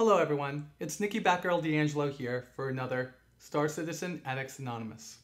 Hello everyone, it's Nikki Batgirl D'Angelo here for another Star Citizen Addicts Anonymous.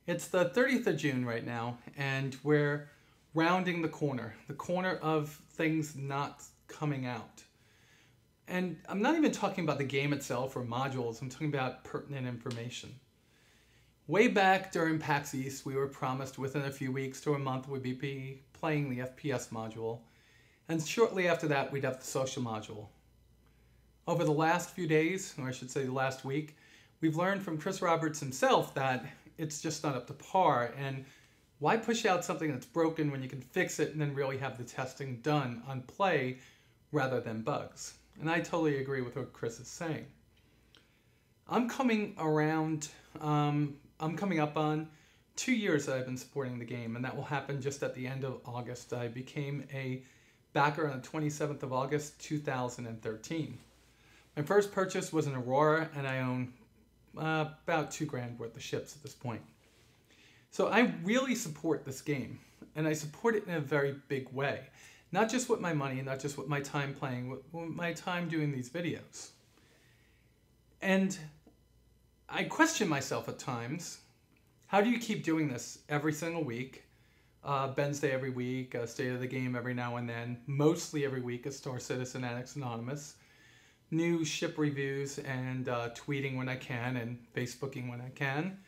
It's the 30th of June right now, and we're rounding the corner of things not coming out. And I'm not even talking about the game itself or modules, I'm talking about pertinent information. Way back during PAX East, we were promised within a few weeks to a month we'd be playing the FPS module, and shortly after that we'd have the social module. Over the last few days, or I should say the last week, we've learned from Chris Roberts himself that it's just not up to par, and why push out something that's broken when you can fix it and then really have the testing done on play rather than bugs. And I totally agree with what Chris is saying. I'm coming up on 2 years that I've been supporting the game, and that will happen just at the end of August. I became a backer on the 27th of August 2013. My first purchase was an Aurora, and I own about $2,000 worth of ships at this point. So I really support this game, and I support it in a very big way. Not just with my money, not just with my time playing, with my time doing these videos. And I question myself at times, how do you keep doing this every single week? Ben's Day every week, State of the Game every now and then, mostly every week, a Star Citizen Addicts Anonymous, new ship reviews and tweeting when I can and Facebooking when I can,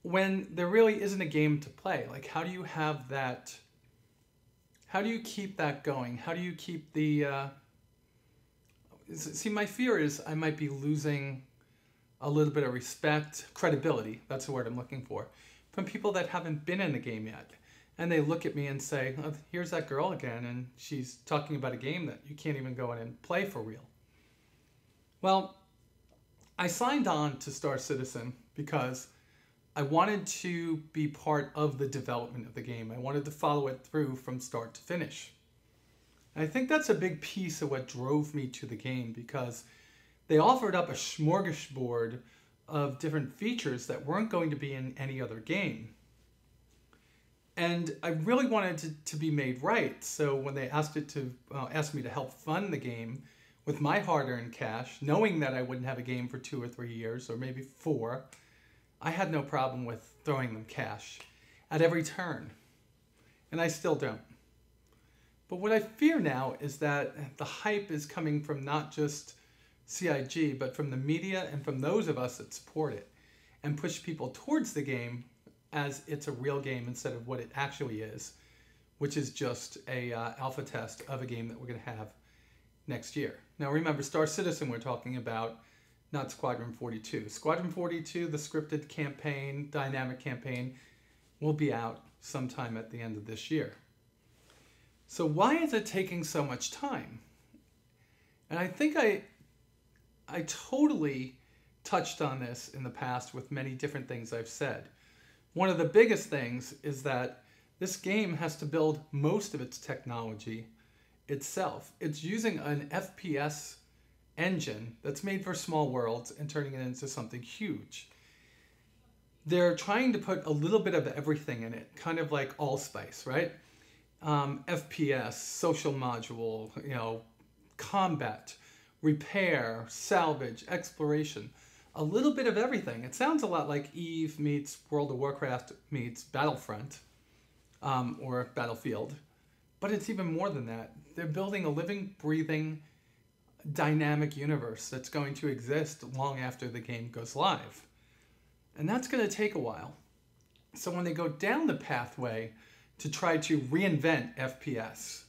when there really isn't a game to play. Like, how do you have that, how do you keep that going? How do you keep the, see, my fear is I might be losing a little bit of respect, credibility, that's the word I'm looking for, from people that haven't been in the game yet. And they look at me and say, oh, here's that girl again, and she's talking about a game that you can't even go in and play for real. Well, I signed on to Star Citizen because I wanted to be part of the development of the game. I wanted to follow it through from start to finish. And I think that's a big piece of what drove me to the game, because they offered up a smorgasbord of different features that weren't going to be in any other game. And I really wanted it to be made right. So when they asked me to help fund the game with my hard-earned cash, knowing that I wouldn't have a game for 2 or 3 years, or maybe 4, I had no problem with throwing them cash at every turn. And I still don't. But what I fear now is that the hype is coming from not just CIG, but from the media and from those of us that support it and push people towards the game as it's a real game instead of what it actually is, which is just a alpha test of a game that we're going to have next year. Now remember, Star Citizen we're talking about, not Squadron 42. Squadron 42, the scripted campaign, dynamic campaign, will be out sometime at the end of this year. So why is it taking so much time? And I think I totally touched on this in the past with many different things I've said. One of the biggest things is that this game has to build most of its technology itself. It's using an FPS engine that's made for small worlds and turning it into something huge. They're trying to put a little bit of everything in it, kind of like allspice, right? FPS, social module, you know, combat, repair, salvage, exploration. A little bit of everything. It sounds a lot like EVE meets World of Warcraft meets Battlefront, or Battlefield. But it's even more than that. They're building a living, breathing, dynamic universe that's going to exist long after the game goes live. And that's going to take a while. So when they go down the pathway to try to reinvent FPS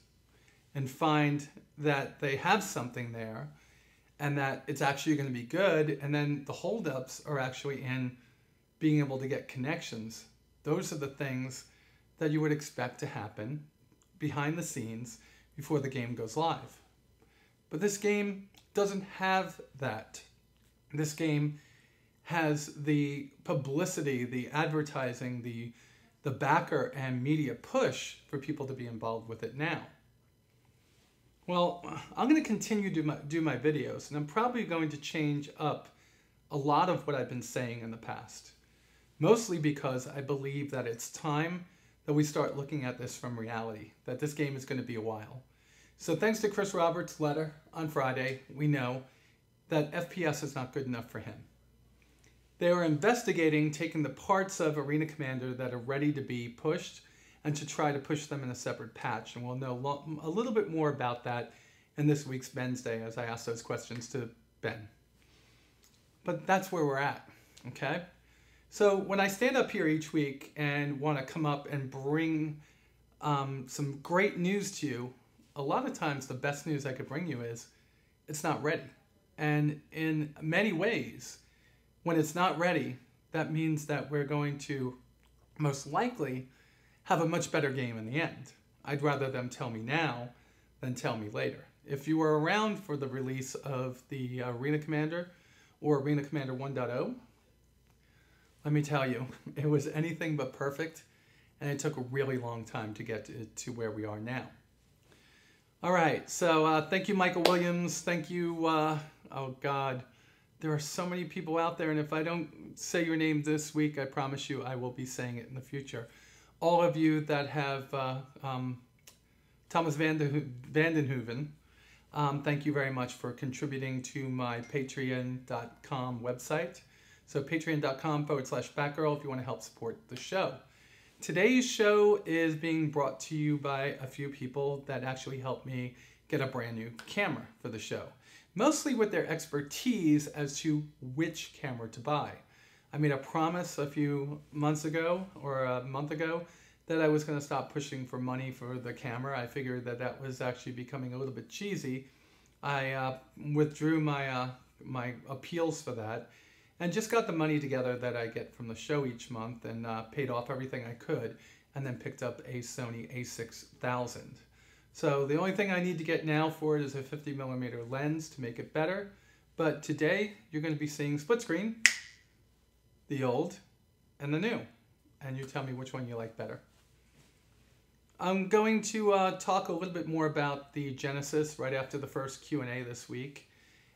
and find that they have something there and that it's actually going to be good, and then the holdups are actually in being able to get connections, those are the things that you would expect to happen behind the scenes before the game goes live. But this game doesn't have that. This game has the publicity, the advertising, the backer and media push for people to be involved with it now. Well, I'm going to continue to do my videos, and I'm probably going to change up a lot of what I've been saying in the past. Mostly because I believe that it's time that we start looking at this from reality, that this game is going to be a while. So thanks to Chris Roberts' letter on Friday, we know that FPS is not good enough for him. They are investigating taking the parts of Arena Commander that are ready to be pushed and to try to push them in a separate patch. And we'll know a little bit more about that in this week's Ben's Day as I ask those questions to Ben. But that's where we're at, okay? So when I stand up here each week and want to come up and bring some great news to you, a lot of times the best news I could bring you is it's not ready. And in many ways, when it's not ready, that means that we're going to most likely have a much better game in the end. I'd rather them tell me now than tell me later. If you were around for the release of the Arena Commander or Arena Commander 1.0, let me tell you, it was anything but perfect, and it took a really long time to get to where we are now. All right, so thank you, Michael Williams. Thank you, oh God, there are so many people out there, and if I don't say your name this week, I promise you I will be saying it in the future. All of you that have Thomas Vandenhoeven, thank you very much for contributing to my patreon.com website. So patreon.com/batgirl if you want to help support the show. Today's show is being brought to you by a few people that actually helped me get a brand new camera for the show. Mostly with their expertise as to which camera to buy. I made a promise a few months ago, or a month ago, that I was going to stop pushing for money for the camera. I figured that that was actually becoming a little bit cheesy. I withdrew my appeals for that and just got the money together that I get from the show each month and paid off everything I could and then picked up a Sony A6000. So the only thing I need to get now for it is a 50mm lens to make it better. But today you're going to be seeing split screen, the old and the new. And you tell me which one you like better. I'm going to talk a little bit more about the Genesis right after the first Q&A this week.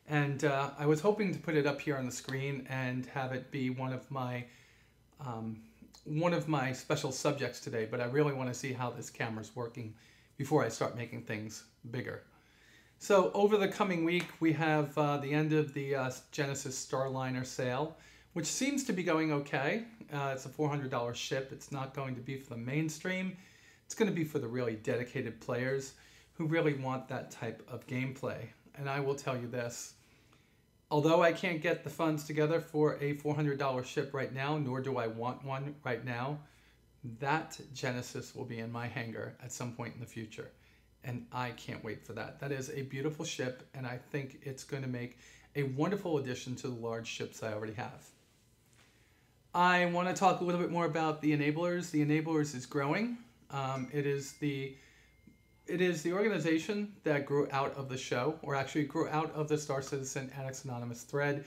And I was hoping to put it up here on the screen and have it be one of my special subjects today, but I really want to see how this camera's working before I start making things bigger. So over the coming week, we have the end of the Genesis Starliner sale, which seems to be going okay. It's a $400 ship. It's not going to be for the mainstream. It's going to be for the really dedicated players who really want that type of gameplay. And I will tell you this, although I can't get the funds together for a $400 ship right now, nor do I want one right now, that Genesis will be in my hangar at some point in the future. And I can't wait for that. That is a beautiful ship, and I think it's going to make a wonderful addition to the large ships I already have. I want to talk a little bit more about the Enablers. The Enablers is growing. It is the organization that grew out of the show, or actually grew out of the Star Citizen Addicts Anonymous thread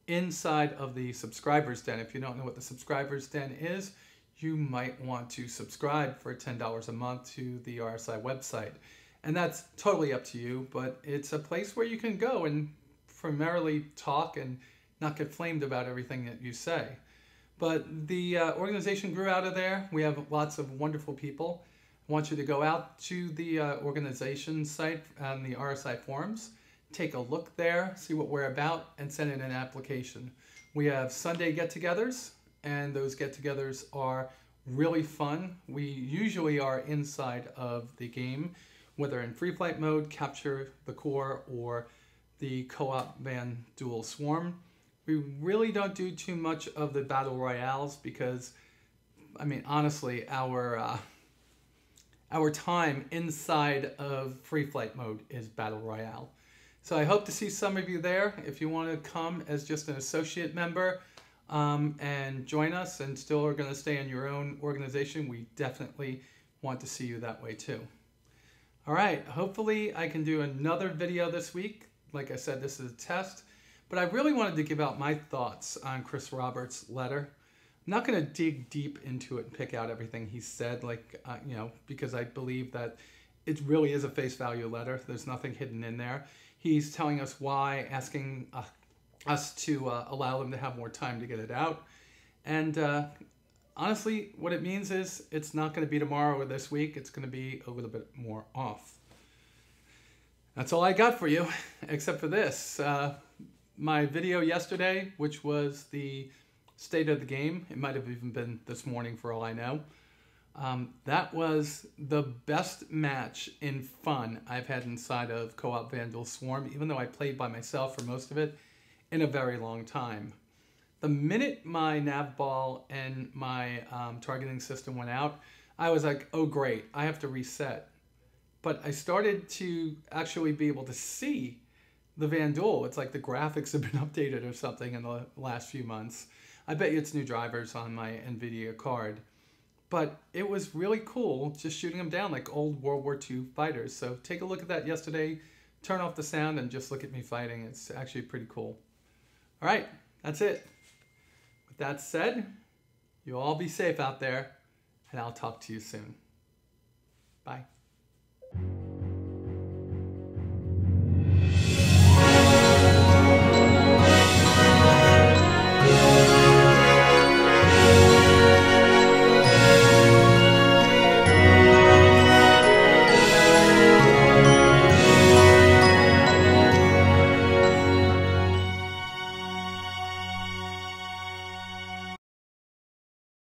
inside of the Subscribers Den. If you don't know what the Subscribers Den is, you might want to subscribe for $10 a month to the RSI website. And that's totally up to you, but it's a place where you can go and primarily talk and not get flamed about everything that you say. But the organization grew out of there. We have lots of wonderful people. I want you to go out to the organization site on the RSI forums, take a look there, see what we're about, and send in an application. We have Sunday get-togethers, and those get-togethers are really fun. We usually are inside of the game, whether in free flight mode, capture the core, or the co-op van dual swarm. We really don't do too much of the battle royales because, I mean, honestly, our time inside of free flight mode is battle royale. So I hope to see some of you there. If you want to come as just an associate member and join us and still are going to stay in your own organization, we definitely want to see you that way too. All right, hopefully I can do another video this week. Like I said, this is a test, but I really wanted to give out my thoughts on Chris Roberts' letter. I'm not going to dig deep into it and pick out everything he said, because I believe that it really is a face value letter. There's nothing hidden in there. He's telling us why, asking us to allow them to have more time to get it out. And honestly, what it means is it's not going to be tomorrow or this week. It's going to be a little bit more off. That's all I got for you, except for this. my video yesterday, which was the state of the game. It might have even been this morning for all I know. That was the best match in fun I've had inside of Co-op Vandal Swarm, even though I played by myself for most of it, in a very long time. The minute my nav ball and my targeting system went out, I was like, oh great, I have to reset. But I started to actually be able to see the Vandal. It's like the graphics have been updated or something in the last few months. I bet you it's new drivers on my NVIDIA card. But it was really cool just shooting them down like old World War II fighters. So take a look at that yesterday, turn off the sound, and just look at me fighting. It's actually pretty cool. All right, that's it. With that said, you all be safe out there, and I'll talk to you soon. Bye.